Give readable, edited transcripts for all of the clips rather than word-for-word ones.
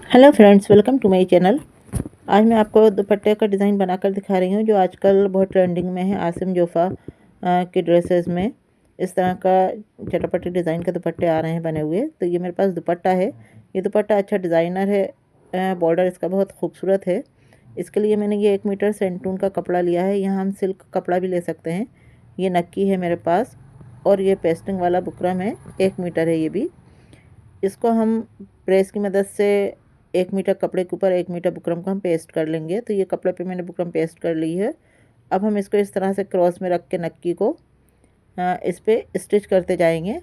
Hello friends, welcome to my channel. आज मैं आपको दुपट्टे का डिज़ाइन बनाकर दिखा रही हूँ जो आजकल बहुत ट्रेंडिंग में है। आसिम जोफ़ा के ड्रेसेस में इस तरह का चटापटी डिज़ाइन के दुपट्टे आ रहे हैं बने हुए। तो ये मेरे पास दुपट्टा है। ये दुपट्टा अच्छा डिज़ाइनर है। बॉर्डर इसका बहुत खूबसूरत है। इसके लिए मैंने ये 1 मीटर सेंटून का कपड़ा लिया है। यहाँ हम सिल्क कपड़ा भी ले सकते हैं। ये नक्की है मेरे पास और ये पेस्टिंग वाला बुकरम है। 1 मीटर है ये भी। इसको हम प्रेस की मदद से 1 मीटर कपड़े के ऊपर 1 मीटर बुकरम को हम पेस्ट कर लेंगे। तो ये कपड़े पे मैंने बुकरम पेस्ट कर ली है। अब हम इसको इस तरह से क्रॉस में रख के नक्की को इस पे स्टिच करते जाएंगे।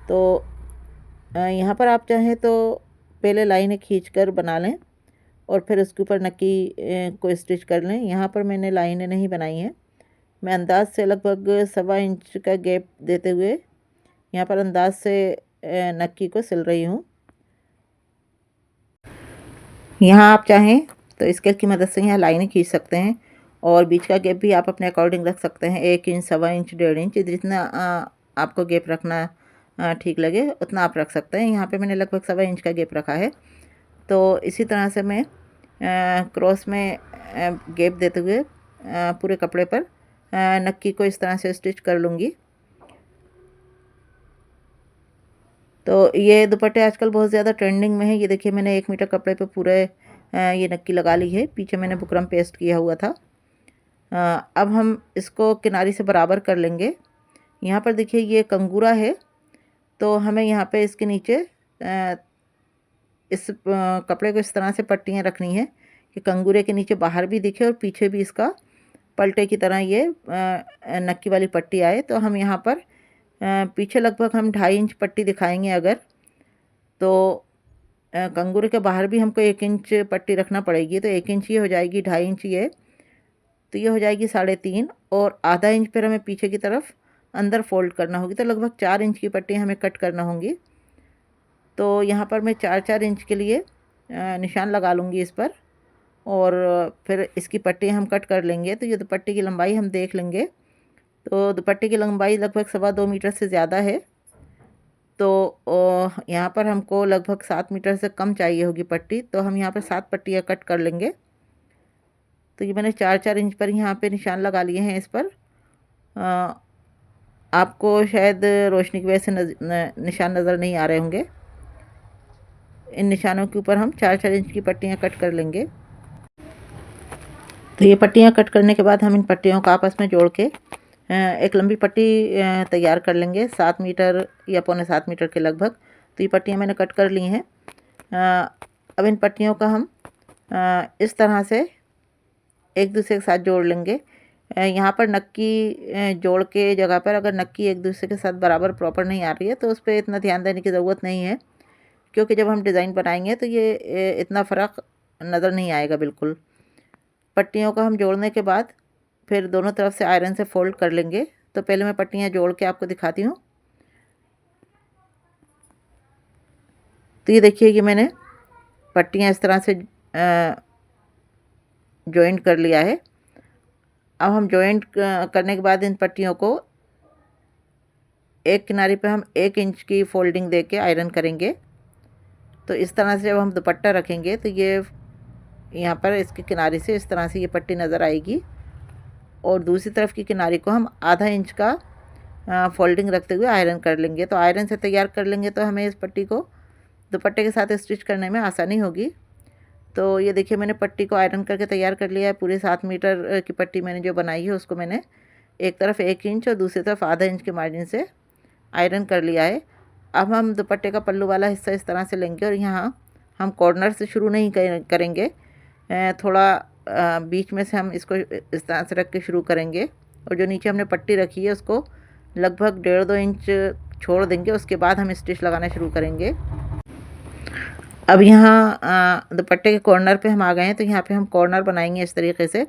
तो यहाँ पर आप चाहें तो पहले लाइनें खींचकर बना लें और फिर उसके ऊपर नक्की को स्टिच कर लें। यहाँ पर मैंने लाइनें नहीं बनाई हैं। मैं अंदाज से लगभग 1.25 इंच का गैप देते हुए यहाँ पर अंदाज से नक्की को सिल रही हूँ। यहाँ आप चाहें तो स्केल की मदद से यहाँ लाइनें खींच सकते हैं और बीच का गैप भी आप अपने अकॉर्डिंग रख सकते हैं। 1 इंच, 1.25 इंच, 1.5 इंच, जितना आपको गैप रखना ठीक लगे उतना आप रख सकते हैं। यहाँ पे मैंने लगभग 1.25 इंच का गैप रखा है। तो इसी तरह से मैं क्रॉस में गैप देते हुए पूरे कपड़े पर नक्की को इस तरह से स्टिच कर लूँगी। तो ये दुपट्टे आजकल बहुत ज़्यादा ट्रेंडिंग में है। ये देखिए मैंने 1 मीटर कपड़े पे पूरे ये नक्की लगा ली है। पीछे मैंने बुकरम पेस्ट किया हुआ था। अब हम इसको किनारी से बराबर कर लेंगे। यहाँ पर देखिए ये कंगूरा है, तो हमें यहाँ पे इसके नीचे इस कपड़े को इस तरह से पट्टियाँ रखनी है कि कंगूरे के नीचे बाहर भी दिखे और पीछे भी इसका पलटे की तरह ये नक्की वाली पट्टी आए। तो हम यहाँ पर पीछे लगभग हम 2.5 इंच पट्टी दिखाएंगे। अगर तो कंगूरे के बाहर भी हमको 1 इंच पट्टी रखना पड़ेगी। तो 1 इंच ये हो जाएगी, 2.5 इंच ये, तो ये हो जाएगी 3.5, और आधा इंच फिर हमें पीछे की तरफ अंदर फोल्ड करना होगी। तो लगभग 4 इंच की पट्टी हमें कट करना होंगी। तो यहाँ पर मैं 4-4 इंच के लिए निशान लगा लूँगी इस पर, और फिर इसकी पट्टी हम कट कर लेंगे। तो ये दुपट्टे की लंबाई हम देख लेंगे। तो दुपट्टे की लंबाई लगभग 2.25 मीटर से ज़्यादा है। तो यहाँ पर हमको लगभग 7 मीटर से कम चाहिए होगी पट्टी। तो हम यहाँ पर 7 पट्टियाँ कट कर लेंगे। तो ये मैंने 4-4 इंच पर यहाँ पे निशान लगा लिए हैं इस पर। आपको शायद रोशनी की वजह से निशान नज़र नहीं आ रहे होंगे। इन निशानों के ऊपर हम 4-4 इंच की पट्टियाँ कट कर लेंगे। तो ये पट्टियाँ कट करने के बाद हम इन पट्टियों को आपस में जोड़ के एक लंबी पट्टी तैयार कर लेंगे, 7 मीटर या 6.25 मीटर के लगभग। तो ये पट्टियाँ मैंने कट कर ली हैं। अब इन पट्टियों का हम इस तरह से एक दूसरे के साथ जोड़ लेंगे। यहाँ पर नक्की जोड़ के जगह पर अगर नक्की एक दूसरे के साथ बराबर प्रॉपर नहीं आ रही है तो उस पर इतना ध्यान देने की ज़रूरत नहीं है, क्योंकि जब हम डिज़ाइन बनाएंगे तो ये इतना फ़र्क नज़र नहीं आएगा बिल्कुल। पट्टियों को हम जोड़ने के बाद फिर दोनों तरफ से आयरन से फोल्ड कर लेंगे। तो पहले मैं पट्टियाँ जोड़ के आपको दिखाती हूँ। तो ये देखिए कि मैंने पट्टियाँ इस तरह से जॉइंट कर लिया है। अब हम जॉइंट करने के बाद इन पट्टियों को एक किनारे पे हम 1 इंच की फोल्डिंग दे के आयरन करेंगे। तो इस तरह से जब हम दुपट्टा रखेंगे तो ये यहाँ पर इसके किनारे से इस तरह से ये पट्टी नज़र आएगी, और दूसरी तरफ की किनारे को हम आधा इंच का फोल्डिंग रखते हुए आयरन कर लेंगे। तो आयरन से तैयार कर लेंगे तो हमें इस पट्टी को दुपट्टे के साथ स्टिच करने में आसानी होगी। तो ये देखिए मैंने पट्टी को आयरन करके तैयार कर लिया है। पूरे 7 मीटर की पट्टी मैंने जो बनाई है उसको मैंने एक तरफ 1 इंच और दूसरी तरफ आधा इंच के मार्जिन से आयरन कर लिया है। अब हम दुपट्टे का पल्लू वाला हिस्सा इस तरह से लेंगे और यहाँ हम कॉर्नर से शुरू नहीं करेंगे, थोड़ा बीच में से हम इसको इस तरह से रख के शुरू करेंगे, और जो नीचे हमने पट्टी रखी है उसको लगभग 1.5-2 इंच छोड़ देंगे। उसके बाद हम स्टिच लगाना शुरू करेंगे। अब यहाँ दुपट्टे के कॉर्नर पे हम आ गए हैं। तो यहाँ पे हम कॉर्नर बनाएंगे इस तरीके से।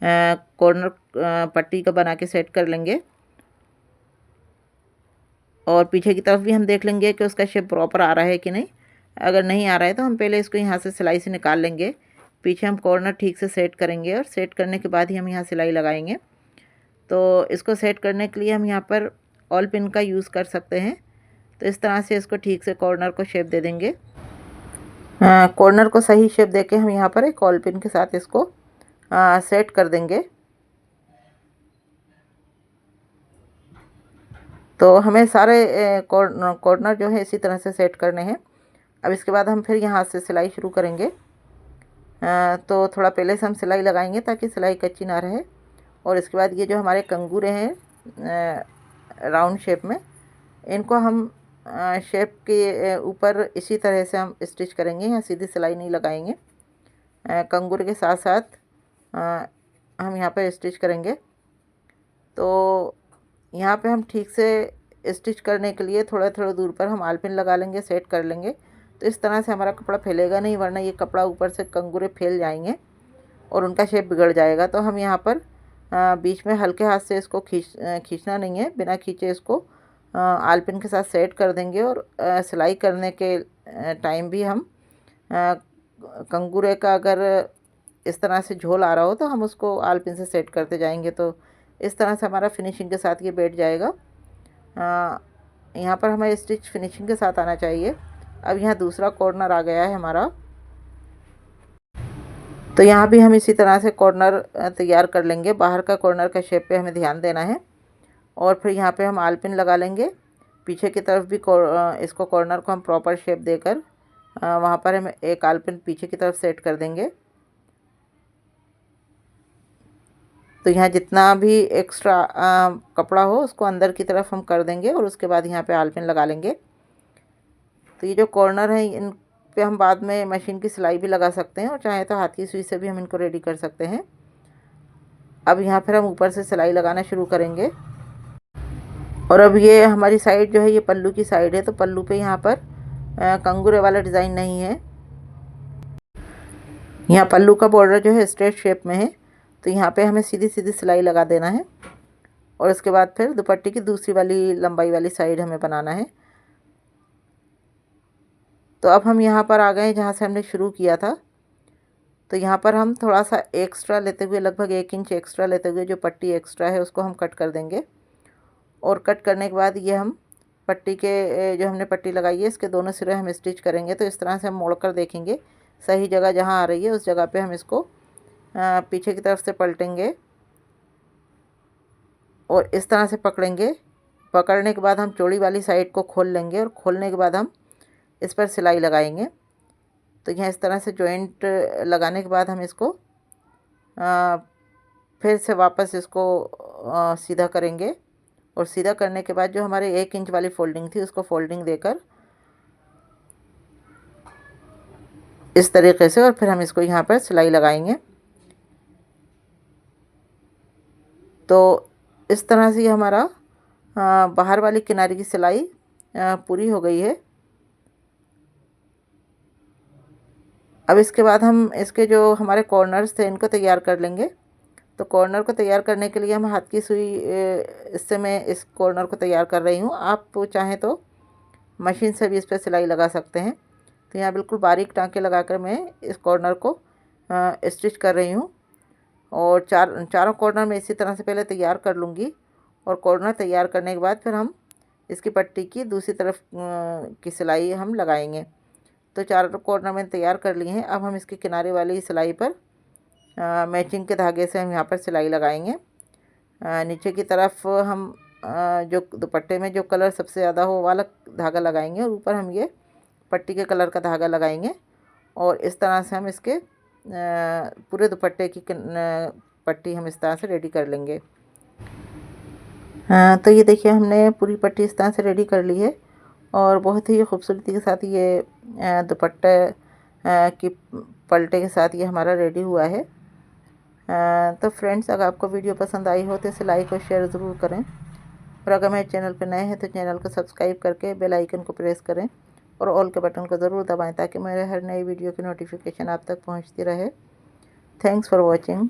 कॉर्नर पट्टी का बना के सेट कर लेंगे, और पीछे की तरफ भी हम देख लेंगे कि उसका शेप प्रॉपर आ रहा है कि नहीं। अगर नहीं आ रहा है तो हम पहले इसको यहाँ से सिलाई से निकाल लेंगे। पीछे हम कॉर्नर ठीक से सेट करेंगे, और सेट करने के बाद ही हम यहाँ सिलाई लगाएंगे। तो इसको सेट करने के लिए हम यहाँ पर ऑल पिन का यूज़ कर सकते हैं। तो इस तरह से इसको ठीक से कॉर्नर को शेप दे देंगे। कॉर्नर को सही शेप देके हम यहाँ पर एक कॉल पिन के साथ इसको सेट कर देंगे। तो हमें सारे कॉर्नर जो है इसी तरह से सेट करने हैं। अब इसके बाद हम फिर यहाँ से सिलाई शुरू करेंगे। तो थोड़ा पहले से हम सिलाई लगाएंगे ताकि सिलाई कच्ची ना रहे। और इसके बाद ये जो हमारे कंगूरे हैं राउंड शेप में, इनको हम शेप के ऊपर इसी तरह से हम स्टिच करेंगे। यहाँ सीधी सिलाई नहीं लगाएंगे, कंगूरे के साथ साथ हम यहाँ पर स्टिच करेंगे। तो यहाँ पे हम ठीक से स्टिच करने के लिए थोड़ा थोड़ा दूर पर हम आलपिन लगा लेंगे, सेट कर लेंगे। तो इस तरह से हमारा कपड़ा फैलेगा नहीं, वरना ये कपड़ा ऊपर से कंगूरे फैल जाएंगे और उनका शेप बिगड़ जाएगा। तो हम यहाँ पर बीच में हल्के हाथ से इसको खींचना नहीं है, बिना खींचे इसको आलपिन के साथ सेट कर देंगे। और सिलाई करने के टाइम भी हम कंगूरे का अगर इस तरह से झोल आ रहा हो तो हम उसको आलपिन से सेट करते जाएंगे। तो इस तरह से हमारा फिनिशिंग के साथ ये बैठ जाएगा। यहाँ पर हमें स्टिच फिनिशिंग के साथ आना चाहिए। अब यहाँ दूसरा कॉर्नर आ गया है हमारा, तो यहाँ भी हम इसी तरह से कॉर्नर तैयार कर लेंगे। बाहर का कॉर्नर का शेप पे हमें ध्यान देना है। और फिर यहाँ पे हम आलपिन लगा लेंगे। पीछे की तरफ भी इसको कॉर्नर को हम प्रॉपर शेप देकर वहाँ पर हम एक आलपिन पीछे की तरफ सेट कर देंगे। तो यहाँ जितना भी एक्स्ट्रा कपड़ा हो उसको अंदर की तरफ हम कर देंगे और उसके बाद यहाँ पे आलपिन लगा लेंगे। तो ये जो कॉर्नर है इन पे हम बाद में मशीन की सिलाई भी लगा सकते हैं, और चाहे तो हाथ की सुई से भी हम इनको रेडी कर सकते हैं। अब यहाँ पर हम ऊपर से सिलाई लगाना शुरू करेंगे। और अब ये हमारी साइड जो है ये पल्लू की साइड है, तो पल्लू पे यहाँ पर कंगूरे वाला डिज़ाइन नहीं है। यहाँ पल्लू का बॉर्डर जो है स्ट्रेट शेप में है, तो यहाँ पे हमें सीधी सीधी सिलाई लगा देना है। और उसके बाद फिर दुपट्टे की दूसरी वाली लंबाई वाली साइड हमें बनाना है। तो अब हम यहाँ पर आ गए जहाँ से हमने शुरू किया था। तो यहाँ पर हम थोड़ा सा एक्स्ट्रा लेते हुए, लगभग 1 इंच एक्स्ट्रा लेते हुए, जो पट्टी एक्स्ट्रा है उसको हम कट कर देंगे। और कट करने के बाद ये हम पट्टी के जो हमने पट्टी लगाई है इसके दोनों सिरे हम स्टिच करेंगे। तो इस तरह से हम मोड़ कर देखेंगे, सही जगह जहाँ आ रही है उस जगह पे हम इसको पीछे की तरफ से पलटेंगे और इस तरह से पकड़ेंगे। पकड़ने के बाद हम चौड़ी वाली साइड को खोल लेंगे और खोलने के बाद हम इस पर सिलाई लगाएंगे। तो यहाँ इस तरह से जॉइंट लगाने के बाद हम इसको फिर से वापस इसको सीधा करेंगे। और सीधा करने के बाद जो हमारे 1 इंच वाली फोल्डिंग थी उसको फोल्डिंग देकर इस तरीके से, और फिर हम इसको यहाँ पर सिलाई लगाएंगे। तो इस तरह से हमारा बाहर वाली किनारे की सिलाई पूरी हो गई है। अब इसके बाद हम इसके जो हमारे कॉर्नर्स थे इनको तैयार कर लेंगे। तो कॉर्नर को तैयार करने के लिए हम हाथ की सुई इससे मैं इस कॉर्नर को तैयार कर रही हूँ। आप चाहें तो मशीन से भी इस पर सिलाई लगा सकते हैं। तो यहाँ बिल्कुल बारीक टाँके लगाकर मैं इस कॉर्नर को स्टिच कर रही हूँ। और चारों कॉर्नर में इसी तरह से पहले तैयार कर लूँगी। और कॉर्नर तैयार करने के बाद फिर हम इसकी पट्टी की दूसरी तरफ की सिलाई हम लगाएंगे। तो चारों कॉर्नर में तैयार कर लिए हैं। अब हम इसके किनारे वाली सिलाई पर मैचिंग के धागे से हम यहाँ पर सिलाई लगाएंगे। नीचे की तरफ हम जो दुपट्टे में जो कलर सबसे ज़्यादा हो वाला धागा लगाएंगे और ऊपर हम ये पट्टी के कलर का धागा लगाएंगे। और इस तरह से हम इसके पूरे दुपट्टे की पट्टी हम इस तरह से रेडी कर लेंगे। तो ये देखिए हमने पूरी पट्टी इस तरह से रेडी कर ली है और बहुत ही खूबसूरती के साथ ये दुपट्टे की पलटे के साथ ये हमारा रेडी हुआ है। तो फ्रेंड्स, अगर आपको वीडियो पसंद आई हो तो इसे लाइक और शेयर ज़रूर करें। और अगर मेरे चैनल पर नए हैं तो चैनल को सब्सक्राइब करके बेल आइकन को प्रेस करें और ऑल के बटन को ज़रूर दबाएं ताकि मेरे हर नई वीडियो की नोटिफिकेशन आप तक पहुंचती रहे। Thanks for watching.